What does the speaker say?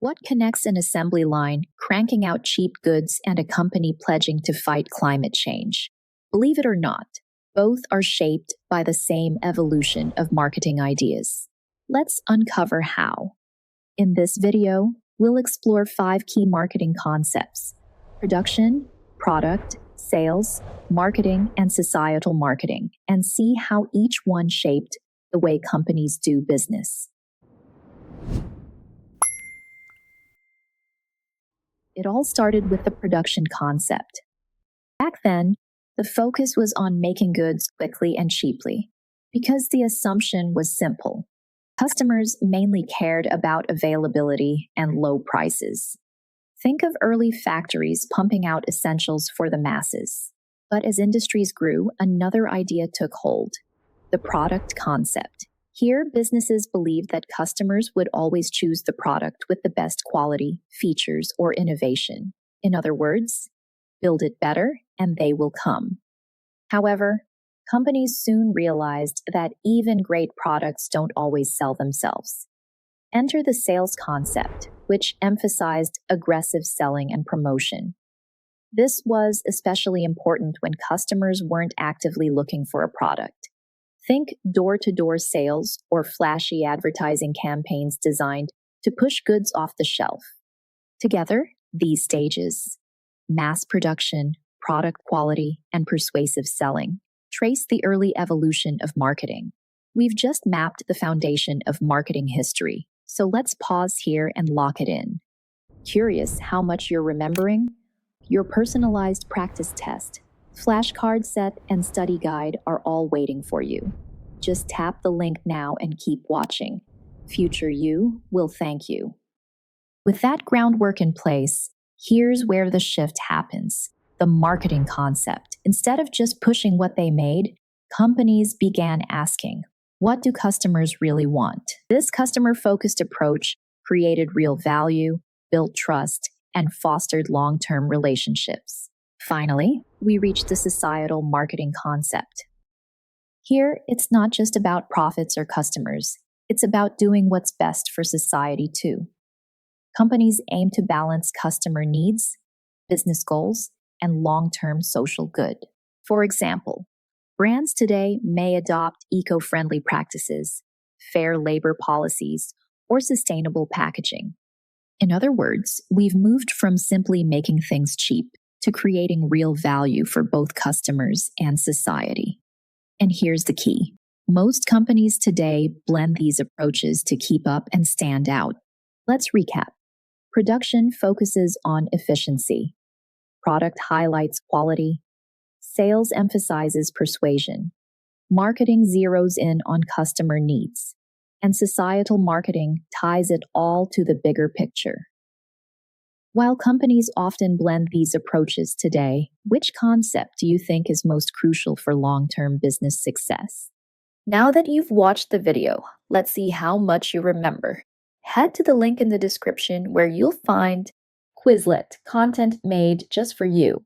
What connects an assembly line cranking out cheap goods and a company pledging to fight climate change? Believe it or not, both are shaped by the same evolution of marketing ideas. Let's uncover how. In this video, we'll explore 5 key marketing concepts: production, product, sales, marketing, and societal marketing, and see how each one shaped the way companies do business. It all started with the production concept. Back then, the focus was on making goods quickly and cheaply, because the assumption was simple. Customers mainly cared about availability and low prices. Think of early factories pumping out essentials for the masses. But as industries grew, another idea took hold: the product concept. Here, businesses believed that customers would always choose the product with the best quality, features, or innovation. In other words, build it better and they will come. However, companies soon realized that even great products don't always sell themselves. Enter the sales concept, which emphasized aggressive selling and promotion. This was especially important when customers weren't actively looking for a product. Think door-to-door sales or flashy advertising campaigns designed to push goods off the shelf. Together, these stages, mass production, product quality, and persuasive selling, trace the early evolution of marketing. We've just mapped the foundation of marketing history, so let's pause here and lock it in. Curious how much you're remembering? Your personalized practice test, flashcard set, and study guide are all waiting for you. Just tap the link now and keep watching. Future you will thank you. With that groundwork in place, here's where the shift happens: the marketing concept. Instead of just pushing what they made, companies began asking, what do customers really want? This customer-focused approach created real value, built trust, and fostered long-term relationships. Finally, we reach the societal marketing concept. Here, it's not just about profits or customers. It's about doing what's best for society too. Companies aim to balance customer needs, business goals, and long-term social good. For example, brands today may adopt eco-friendly practices, fair labor policies, or sustainable packaging. In other words, we've moved from simply making things cheap to creating real value for both customers and society. And here's the key: most companies today blend these approaches to keep up and stand out. Let's recap. Production focuses on efficiency. Product highlights quality. Sales emphasizes persuasion. Marketing zeroes in on customer needs. And societal marketing ties it all to the bigger picture. While companies often blend these approaches today, which concept do you think is most crucial for long-term business success? Now that you've watched the video, let's see how much you remember. Head to the link in the description where you'll find Quizlet content made just for you.